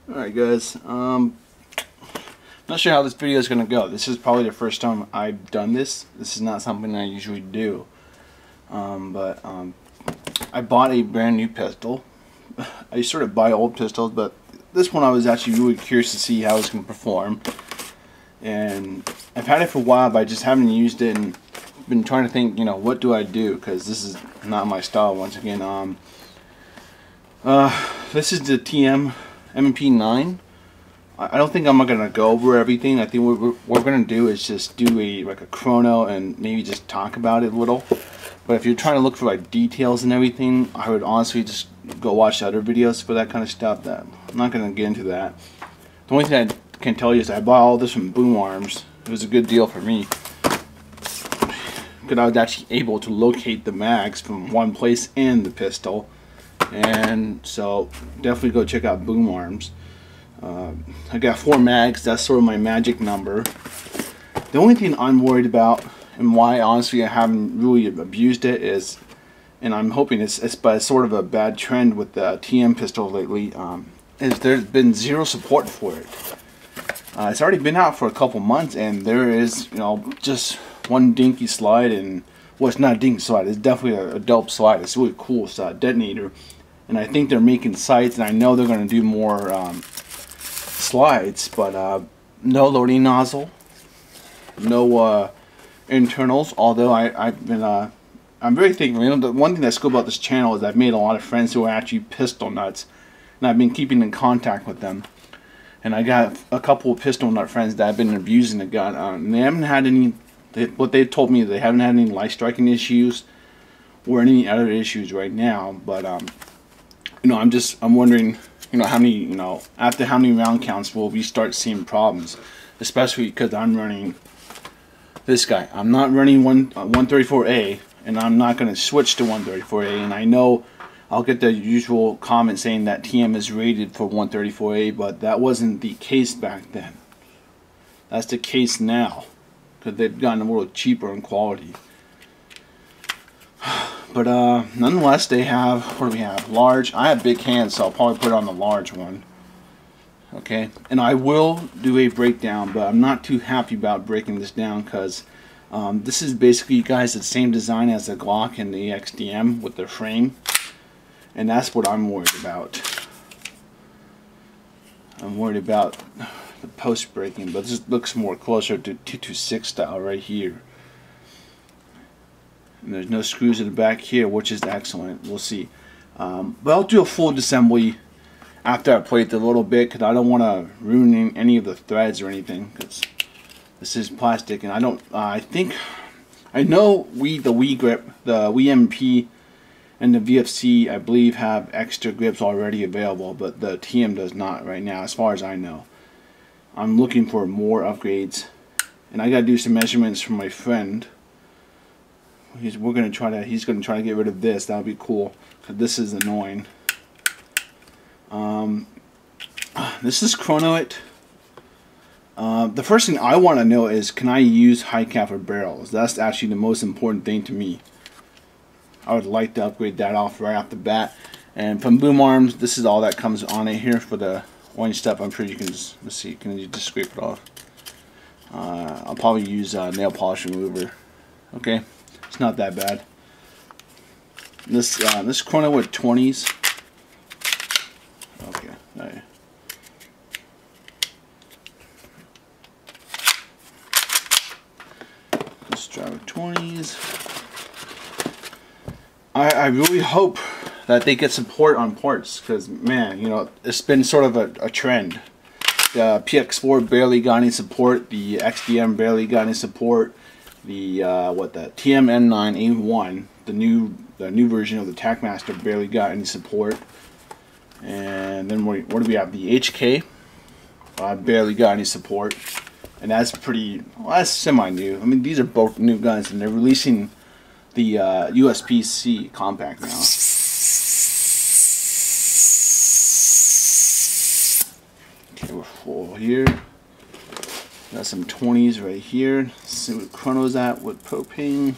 Alright guys, not sure how this video is going to go. This is probably the first time I've done this. This is not something I usually do. I bought a brand new pistol. I sort of buy old pistols, but this one I was actually really curious to see how it's going to perform. And I've had it for a while, but I just haven't used it and been trying to think, what do I do? Because this is not my style once again. This is the TM M&P 9. I don't think I'm gonna go over everything. I think what we're gonna do is just do a chrono and maybe just talk about it a little. But if you're trying to look for details and everything, I would honestly just go watch other videos for that kind of stuff. That I'm not gonna get into that. The only thing I can tell you is I bought all this from Boom Arms. It was a good deal for me because I was actually able to locate the mags from one place and the pistol. And so definitely go check out Boom Arms. I got 4 mags. That's sort of my magic number. The only thing I'm worried about, and why honestly I haven't really abused it, is, and I'm hoping it's sort of a bad trend with the TM pistol lately, is there's been zero support for it. It's already been out for a couple months, and there is just one dinky slide, and well, it's not a dinky slide. It's definitely a dope slide. It's really cool. It's a detonator. And I think they're making sights, and I know they're going to do more slides, but no loading nozzle, no internals. Although I'm very thankful. The one thing that's cool about this channel is I've made a lot of friends who are actually pistol nuts, and I've been keeping in contact with them. And I got a couple of pistol nut friends that have been abusing the gun, and they haven't had any. What they've told me, they haven't had any life striking issues or any other issues right now. But I'm wondering, how many, after how many round counts will we start seeing problems, especially because I'm running this guy. I'm not running 134A, and I'm not going to switch to 134A. And I know I'll get the usual comment saying that TM is rated for 134A, but that wasn't the case back then. That's the case now, because they've gotten a little cheaper in quality. But nonetheless, they have, what do we have? Large. I have big hands, so I'll probably put it on the large one. Okay, and I will do a breakdown, but I'm not too happy about breaking this down because this is basically, you guys, the same design as the Glock and the XDM with their frame, and that's what I'm worried about. I'm worried about the post breaking, but this looks more closer to 226 style right here. And there's no screws in the back here, which is excellent. We'll see. But I'll do a full disassembly after I play it a little bit, because I don't want to ruin any of the threads or anything, because this is plastic, and I don't. I know the Wii grip, the Wii M&P, and the VFC, I believe, have extra grips already available, but the TM does not right now, as far as I know. I'm looking for more upgrades, and I got to do some measurements from my friend. He's gonna try to get rid of this. That would be cool, because this is annoying. This is chrono it. The first thing I want to know is, can I use high caliber barrels? That's actually the most important thing to me. I would like to upgrade that off right off the bat. And from Boom Arms, this is all that comes on it here for the orange stuff. I'm sure you can just, let's see, can you just scrape it off? I'll probably use nail polish remover. Okay. It's not that bad. This chrono with 20s. Okay, right. Let's try with 20s. I really hope that they get support on parts, because man, it's been sort of a trend. The PX4 barely got any support. The XDM barely got any support. The the TM M9A1, the new version of the TacMaster, barely got any support. And then what do we have? The HK barely got any support, and that's pretty. Well, that's semi-new. I mean, these are both new guns, and they're releasing the USB-C compact now. Okay, we're full here. Got some 20s right here. Let's see what chrono's at with propane.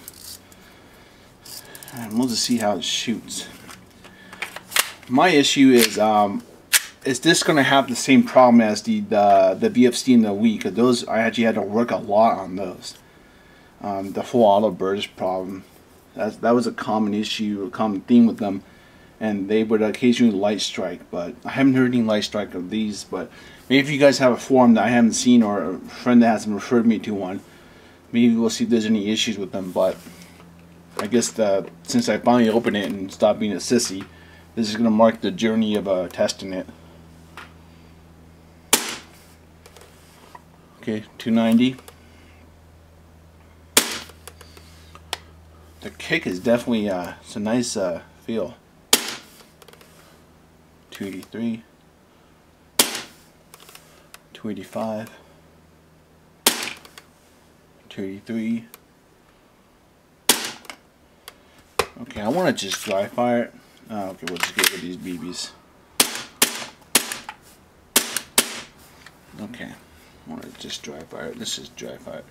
And we'll just see how it shoots. My issue is is this going to have the same problem as the VFC and the Wii? Because those, I actually had to work a lot on those. The full auto burst problem. That was a common issue, a common theme with them. And they would occasionally light strike, but I haven't heard any light strike of these. But maybe if you guys have a forum that I haven't seen, or a friend that hasn't referred me to one, maybe we'll see if there's any issues with them. But I guess since I finally opened it and stopped being a sissy, this is going to mark the journey of testing it. Okay, 290. The kick is definitely it's a nice feel. 283, 285, 283. Okay, I want to just dry fire it. Okay, we'll just get rid of these BBs. Okay, I want to just dry fire it. This is dry fire.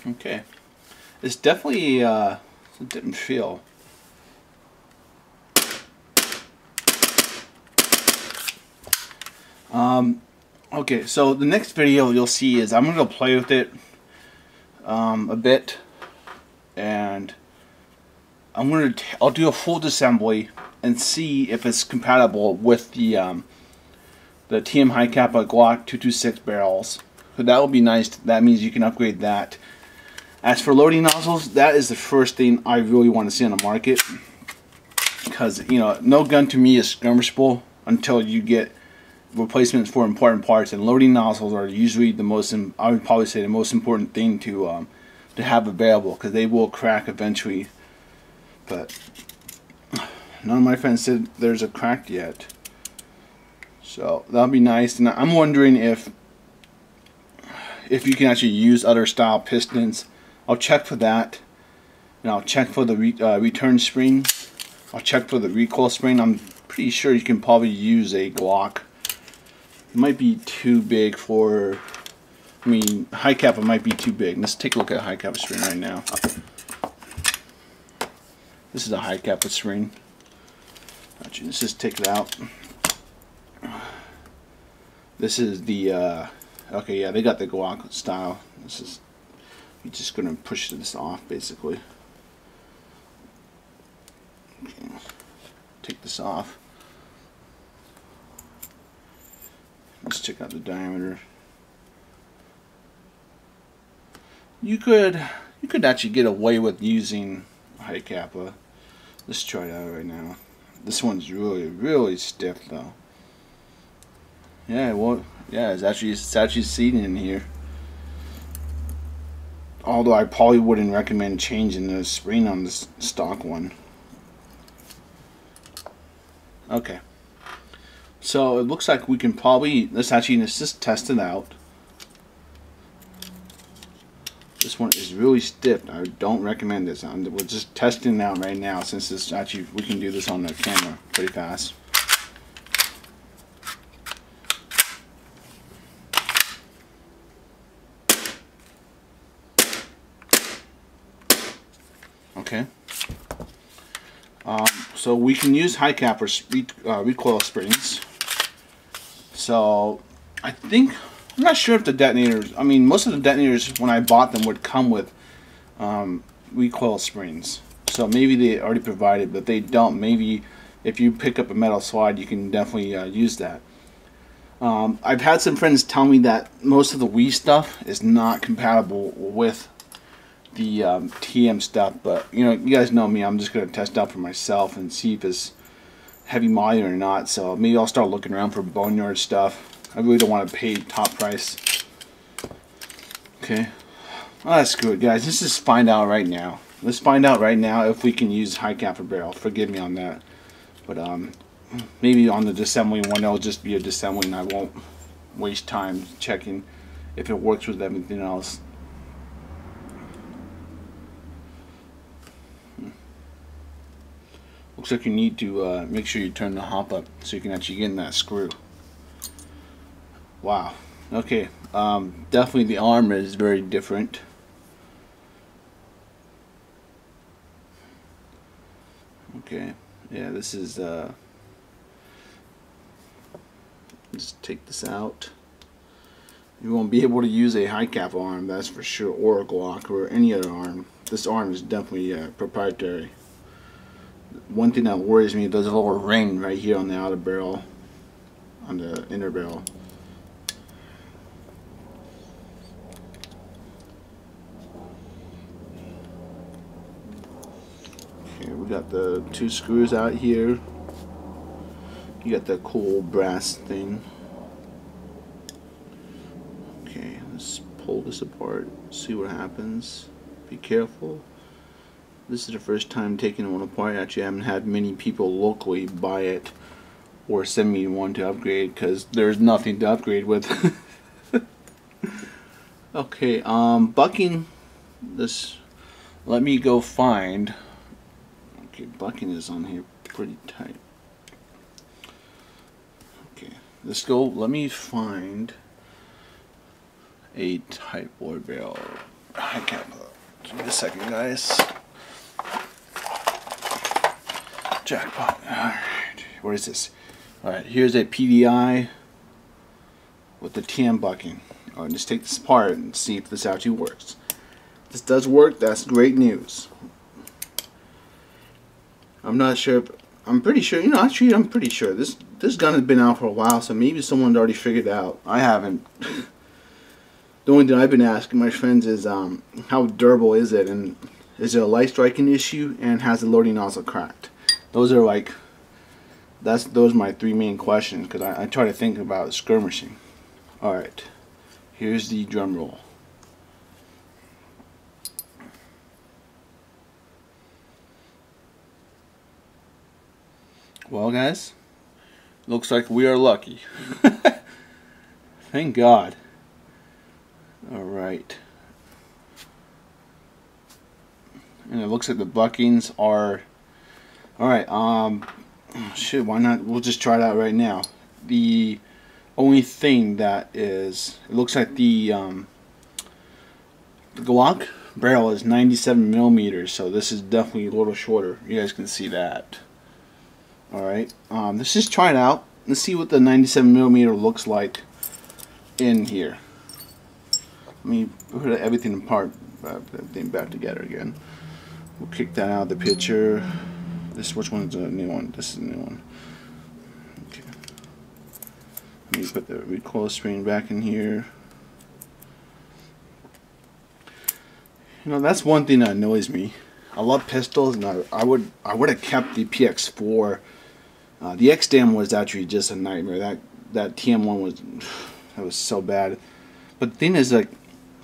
Okay, it's definitely a different feel. Okay, so the next video you'll see is I'm gonna play with it a bit, and I'll do a full disassembly and see if it's compatible with the TM High Kappa Glock 226 barrels. So that would be nice. That means you can upgrade that. As for loading nozzles, that is the first thing I really want to see on the market, because no gun to me is skirmishable until you get replacements for important parts, and loading nozzles are usually the most, I would probably say, the most important thing to have available, because they will crack eventually. But none of my friends said there's a crack yet, so that'll be nice. And I'm wondering if you can actually use other style pistons. I'll check for that, and I'll check for the return spring. I'll check for the recoil spring. I'm pretty sure you can probably use a Glock. It might be too big for, I mean, High Kappa might be too big. Let's take a look at High Kappa spring right now. This is a High Kappa spring. Actually, let's just take it out. This is the, okay, yeah, they got the Glock style. This is, you're just going to push this off, basically. Okay. Take this off. Let's check out the diameter. You could actually get away with using High Kappa. Let's try it out right now. This one's really stiff though. Yeah, well, yeah, it's actually seating in here. Although I probably wouldn't recommend changing the spring on this stock one. Okay. So it looks like we can probably, let's just test it out. This one is really stiff. I don't recommend this. We're just testing it out right now, since it's actually, we can do this on the camera pretty fast. Okay. So we can use High Kappa recoil springs. So I think, I'm not sure if the detonators, I mean, most of the detonators when I bought them would come with recoil springs. So maybe they already provided, but they don't. Maybe if you pick up a metal slide, you can definitely use that. I've had some friends tell me that most of the Wii stuff is not compatible with the TM stuff, but you guys know me, I'm just going to test out for myself and see if it's heavy modding or not. So maybe I'll start looking around for boneyard stuff. I really don't want to pay top price. Okay, well, that's good, guys. Let's just find out right now. Let's find out right now if we can use High Kappa barrel. Forgive me on that, but maybe on the disassembling one it'll just be a disassembly and I won't waste time checking if it works with everything else. Looks like you need to make sure you turn the hop up so you can actually get in that screw. Wow. Okay. Definitely the arm is very different. Okay, yeah, this is just take this out. You won't be able to use a high cap arm, that's for sure, or a Glock or any other arm. This arm is definitely proprietary. One thing that worries me, there's a little ring right here on the outer barrel, on the inner barrel. Okay, we got the 2 screws out here. You got the cool brass thing. Okay, let's pull this apart, see what happens. Be careful. This is the first time taking one apart. Actually, I haven't had many people locally buy it or send me one to upgrade because there's nothing to upgrade with. Okay, bucking this. Let me go find. Okay, bucking is on here pretty tight. Okay, let's go. Let me find a tight board barrel. I can't. Give me a second, guys. Jackpot. Alright, what is this? Alright, here's a PDI with the TM bucking. Alright, just take this apart and see if this actually works. If this does work, that's great news. I'm not sure, I'm pretty sure, you know, actually I'm pretty sure this gun has been out for a while, so maybe someone's already figured it out. I haven't. The only thing I've been asking my friends is how durable is it, and is it a light striking issue, and has the loading nozzle cracked? Those are like, those are my 3 main questions, because I try to think about skirmishing. Alright, here's the drum roll. Well, guys, looks like we are lucky. Thank God. Alright. And it looks like the buckings are alright. Shit, why not? We'll just try it out right now. The only thing that is, it looks like the Glock barrel is 97 millimeters, so this is definitely a little shorter. You guys can see that. Alright, let's just try it out. Let's see what the 97 millimeter looks like in here. Let me put everything apart, everything back together again. We'll kick that out of the picture. Which one's the new one? This is the new one. Okay. Let me put the recoil screen back in here. You know, that's one thing that annoys me. I love pistols, and I would have kept the PX4. The X-Dam was actually just a nightmare. That TM1 was so bad. But the thing is, like,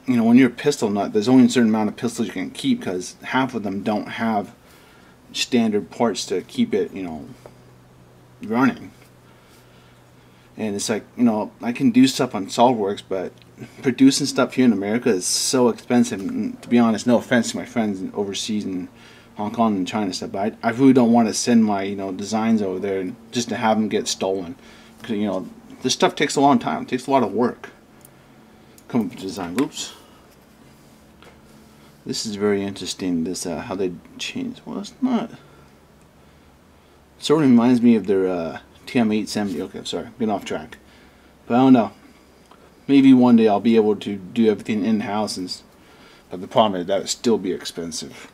you know, when you're a pistol nut, there's only a certain amount of pistols you can keep, because half of them don't have standard parts to keep it, you know, running. And it's like, you know, I can do stuff on SolidWorks, but producing stuff here in America is so expensive. And to be honest, no offense to my friends overseas in Hong Kong and China stuff, but I really don't want to send my, you know, designs over there just to have them get stolen. Because, you know, this stuff takes a long time. It takes a lot of work. Come up with design. Oops. This is very interesting. This how they change. Well, it's not. Sort of reminds me of their TM 870. Okay, sorry, getting off track. But I don't know. Maybe one day I'll be able to do everything in house, but the problem is that would still be expensive.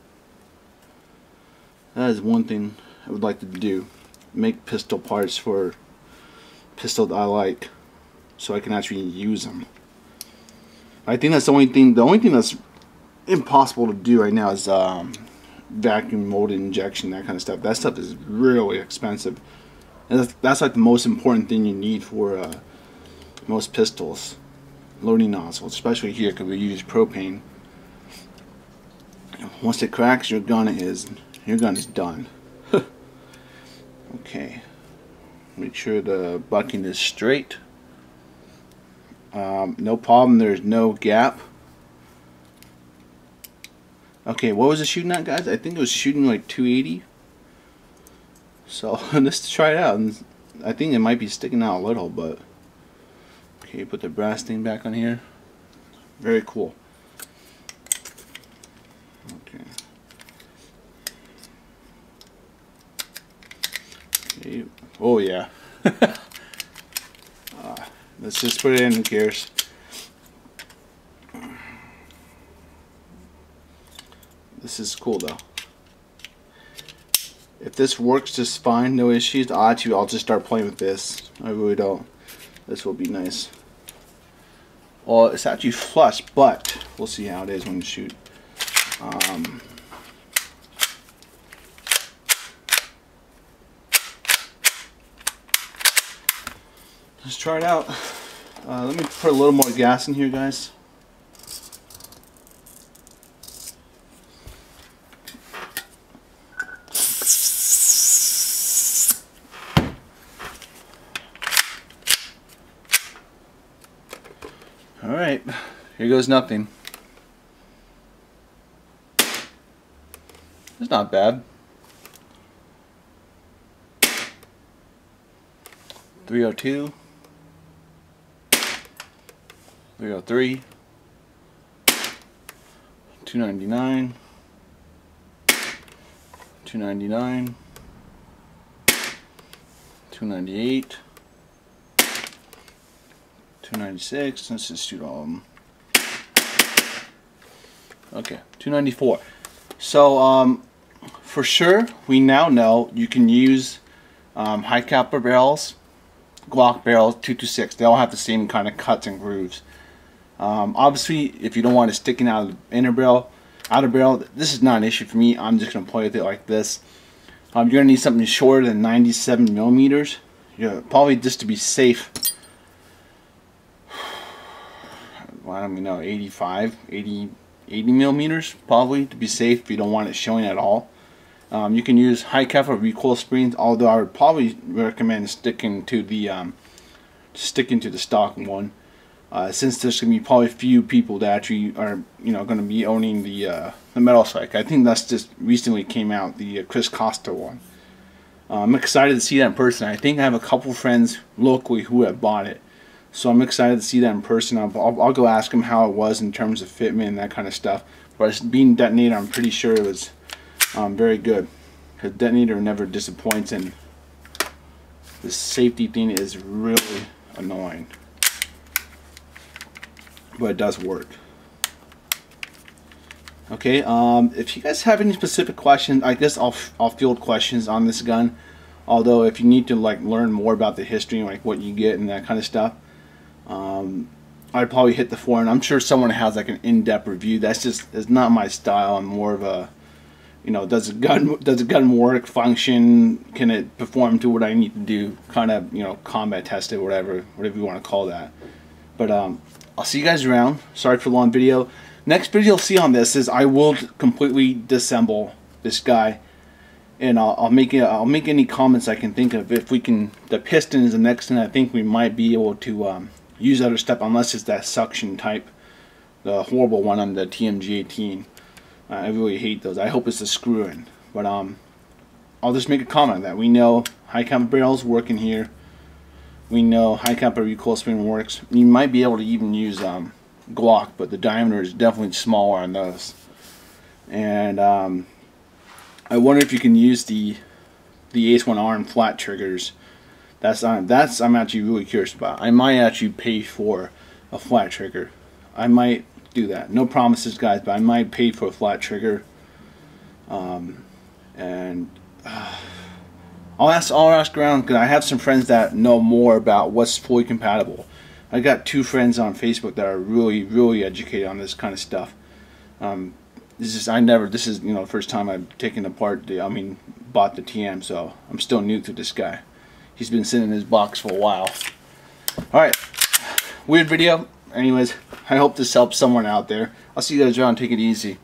That is one thing I would like to do. Make pistol parts for pistols I like, so I can actually use them. I think that's the only thing. The only thing that's impossible to do right now is vacuum molded injection, that kind of stuff. That stuff is really expensive, and that's like the most important thing you need for most pistols. Loading nozzles, especially here, because we use propane. Once it cracks, your gun is done. Okay, make sure the bucking is straight. No problem. There's no gap. Okay, what was it shooting at, guys? I think it was shooting like 280. So let's try it out. And I think it might be sticking out a little, but okay, put the brass thing back on here. Very cool. Okay. Oh yeah. Let's just put it in gears. This is cool though. If this works just fine, no issues, I'll just start playing with this. I really don't. This will be nice. Well, it's actually flush, but we'll see how it is when you shoot. Let's try it out. Let me put a little more gas in here, guys. Alright, here goes nothing. It's not bad. 302, 303, 299, 299, 298, 296. Let's just shoot all of them. Okay, 294. So for sure we now know you can use high caliber barrels, Glock barrels, 226. They all have the same kind of cuts and grooves. Obviously, if you don't want it sticking out of the inner barrel, outer barrel, this is not an issue for me. I'm just going to play with it like this. You're going to need something shorter than 97 millimeters. Yeah, probably just to be safe. Well, I don't even know, 80 millimeters probably to be safe if you don't want it showing at all. You can use high caliber recoil springs, although I would probably recommend sticking to the stock one, since there's gonna be probably a few people that actually are going to be owning the metal sight. I think that's just recently came out, the Chris Costa one. I'm excited to see that in person. I think I have a couple friends locally who have bought it, so I'm excited to see that in person. I'll go ask them how it was in terms of fitment and that kind of stuff. But it's being detonated, I'm pretty sure it was very good. The detonator never disappoints, and the safety thing is really annoying, but it does work. Okay, if you guys have any specific questions, I guess I'll field questions on this gun. Although if you need to like learn more about the history and like what you get and that kind of stuff, I'd probably hit the forum. I'm sure someone has like an in-depth review. It's not my style. I'm more of a, does the gun work, function, can it perform to what I need to do, kind of, combat test it, whatever you want to call that. But I'll see you guys around. Sorry for the long video. Next video you'll see on this is I will completely disassemble this guy, and I'll make any comments I can think of. If we can, the piston is the next thing. I think we might be able to use other stuff, unless it's that suction type, the horrible one on the TMG18. I really hate those. I hope it's a screw-in. But I'll just make a comment on that. We know high caliber barrels work in here. We know high caliber recoil spring works. You might be able to even use Glock, but the diameter is definitely smaller on those. And I wonder if you can use the Ace-1R and flat triggers. That's I'm actually really curious about. I might actually pay for a flat trigger. I might do that. No promises, guys, but I might pay for a flat trigger. And I'll ask around, because I have some friends that know more about what's fully compatible. I got 2 friends on Facebook that are really educated on this kind of stuff. This is the first time I've taken apart bought the TM, so I'm still new to this guy. He's been sitting in his box for a while. Alright, weird video. Anyways, I hope this helps someone out there. I'll see you guys around. Take it easy.